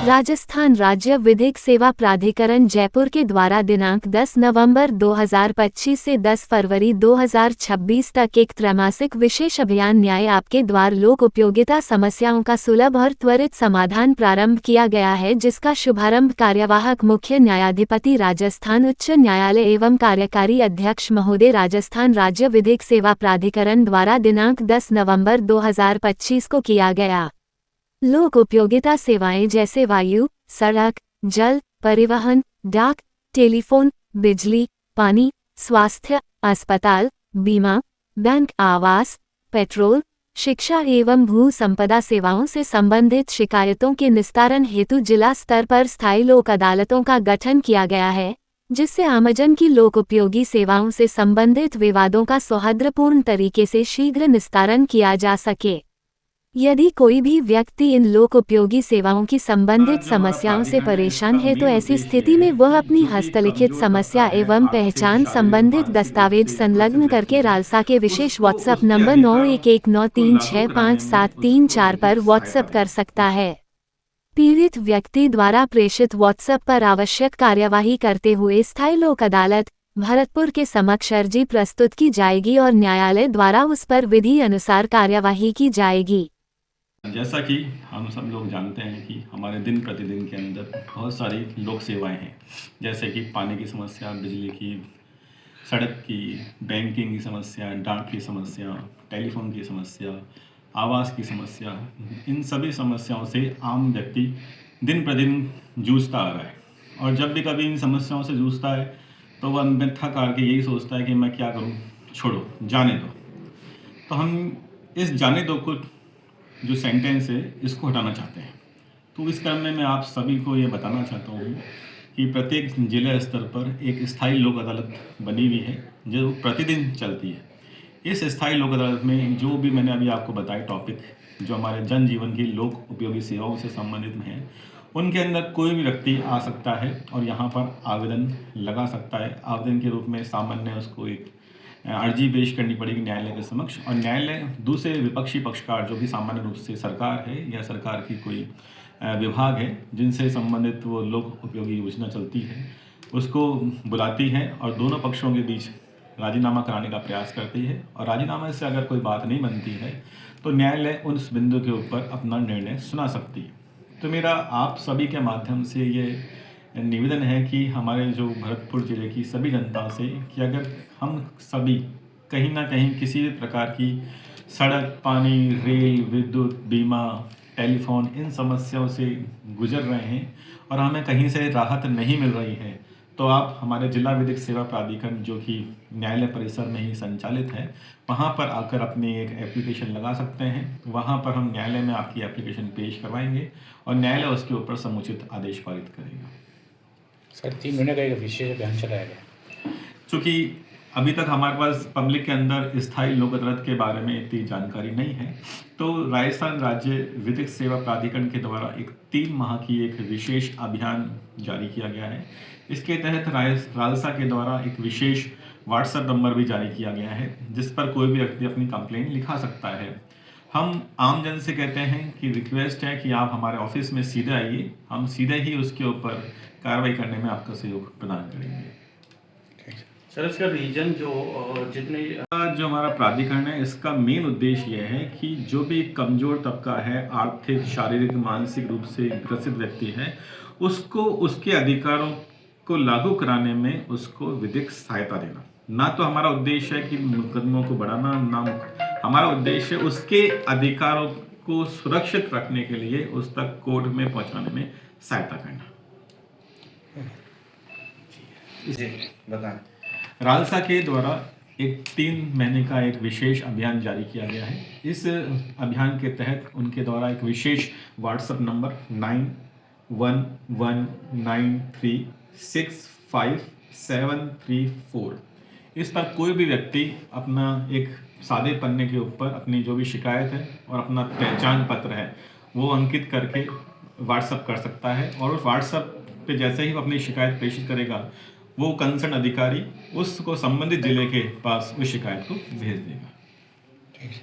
राजस्थान राज्य विधिक सेवा प्राधिकरण जयपुर के द्वारा दिनांक 10 नवंबर 2025 से 10 फरवरी 2026 तक एक त्रैमासिक विशेष अभियान न्याय आपके द्वार लोक उपयोगिता समस्याओं का सुलभ और त्वरित समाधान प्रारंभ किया गया है, जिसका शुभारंभ कार्यवाहक मुख्य न्यायाधिपति राजस्थान उच्च न्यायालय एवं कार्यकारी अध्यक्ष महोदय राजस्थान राज्य विधिक सेवा प्राधिकरण द्वारा दिनांक 10 नवंबर 2025 को किया गया। लोक उपयोगिता सेवाएं जैसे वायु, सड़क, जल, परिवहन, डाक, टेलीफोन, बिजली, पानी, स्वास्थ्य, अस्पताल, बीमा, बैंक, आवास, पेट्रोल, शिक्षा एवं भू संपदा सेवाओं से संबंधित शिकायतों के निस्तारण हेतु जिला स्तर पर स्थायी लोक अदालतों का गठन किया गया है, जिससे आमजन की लोक उपयोगी सेवाओं से संबंधित विवादों का सौहार्दपूर्ण तरीके से शीघ्र निस्तारण किया जा सके। यदि कोई भी व्यक्ति इन लोक उपयोगी सेवाओं की संबंधित समस्याओं से परेशान है तो ऐसी स्थिति में वह अपनी हस्तलिखित समस्या एवं पहचान संबंधित दस्तावेज संलग्न करके रालसा के विशेष व्हाट्सएप नंबर 9119365734 पर व्हाट्सएप कर सकता है। पीड़ित व्यक्ति द्वारा प्रेषित व्हाट्सएप पर आवश्यक कार्यवाही करते हुए स्थायी लोक अदालत भरतपुर के समक्ष अर्जी प्रस्तुत की जाएगी और न्यायालय द्वारा उस पर विधि अनुसार कार्यवाही की जाएगी। जैसा कि हम सब लोग जानते हैं कि हमारे दिन प्रतिदिन के अंदर बहुत सारी लोक सेवाएं हैं, जैसे कि पानी की समस्या, बिजली की, सड़क की, बैंकिंग की समस्या, डाक की समस्या, टेलीफोन की समस्या, आवास की समस्या। इन सभी समस्याओं से आम व्यक्ति दिन प्रतिदिन जूझता आ रहा है और जब भी कभी इन समस्याओं से जूझता है तो वह अंदर थक हार के यही सोचता है कि मैं क्या करूं, छोड़ो, जाने दो। तो हम इस जाने दो को जो सेंटेंस है इसको हटाना चाहते हैं। तो इस क्रम में मैं आप सभी को ये बताना चाहता हूँ कि प्रत्येक जिला स्तर पर एक स्थायी लोक अदालत बनी हुई है जो प्रतिदिन चलती है। इस स्थायी लोक अदालत में जो भी मैंने अभी आपको बताए टॉपिक जो हमारे जनजीवन की लोक उपयोगी सेवाओं से संबंधित हैं, उनके अंदर कोई भी व्यक्ति आ सकता है और यहाँ पर आवेदन लगा सकता है। आवेदन के रूप में सामान्य उसको एक अर्जी पेश करनी पड़ेगी न्यायालय के समक्ष और न्यायालय दूसरे विपक्षी पक्षकार जो कि सामान्य रूप से सरकार है या सरकार की कोई विभाग है जिनसे संबंधित वो लोक उपयोगी योजना चलती है, उसको बुलाती है और दोनों पक्षों के बीच राजीनामा कराने का प्रयास करती है। और राजीनामे से अगर कोई बात नहीं बनती है तो न्यायालय उस बिंदु के ऊपर अपना निर्णय सुना सकती है। तो मेरा आप सभी के माध्यम से ये निवेदन है कि हमारे जो भरतपुर ज़िले की सभी जनता से कि अगर हम सभी कहीं ना कहीं किसी भी प्रकार की सड़क, पानी, रेल, विद्युत, बीमा, टेलीफोन इन समस्याओं से गुजर रहे हैं और हमें कहीं से राहत नहीं मिल रही है, तो आप हमारे जिला विधिक सेवा प्राधिकरण जो कि न्यायालय परिसर में ही संचालित है, वहाँ पर आकर अपनी एक एप्लीकेशन लगा सकते हैं। वहाँ पर हम न्यायालय में आपकी एप्लीकेशन पेश करवाएंगे और न्यायालय उसके ऊपर समुचित आदेश पारित करेगा। सर 3 महीने का एक विशेष अभियान चलाया गया। चूँकि अभी तक हमारे पास पब्लिक के अंदर स्थायी लोक अदालत के बारे में इतनी जानकारी नहीं है, तो राजस्थान राज्य विधिक सेवा प्राधिकरण के द्वारा एक 3 माह की एक विशेष अभियान जारी किया गया है। इसके तहत रालसा के द्वारा एक विशेष व्हाट्सएप नंबर भी जारी किया गया है जिस पर कोई भी व्यक्ति अपनी कंप्लेंट लिखा सकता है। हम आम जन से कहते हैं कि रिक्वेस्ट है कि आप हमारे ऑफिस में सीधे आइए, हम सीधे ही उसके ऊपर कार्रवाई करने में आपका सहयोग प्रदान करेंगे। सर इसका रीजन जो हमारा प्राधिकरण है इसका मेन उद्देश्य यह है कि जो भी कमजोर तबका है, आर्थिक, शारीरिक, मानसिक रूप से ग्रसित व्यक्ति है, उसको उसके अधिकारों को लागू कराने में उसको विधिक सहायता देना। ना तो हमारा उद्देश्य है कि मुकदमों को बढ़ाना, ना हमारा उद्देश्य है उसके अधिकारों को सुरक्षित रखने के लिए उस तक कोर्ट में पहुंचाने में सहायता करना। जी बताएं। रालसा के द्वारा एक 3 महीने का एक विशेष अभियान जारी किया गया है। इस अभियान के तहत उनके द्वारा एक विशेष व्हाट्सएप नंबर 9119365734 इस पर कोई भी व्यक्ति अपना एक सादे पन्ने के ऊपर अपनी जो भी शिकायत है और अपना पहचान पत्र है वो अंकित करके व्हाट्सएप कर सकता है और उस व्हाट्सएप पे जैसे ही वो अपनी शिकायत प्रेषित करेगा वो कंसर्न अधिकारी उसको संबंधित जिले के पास उस शिकायत को भेज देगा। ठीक है।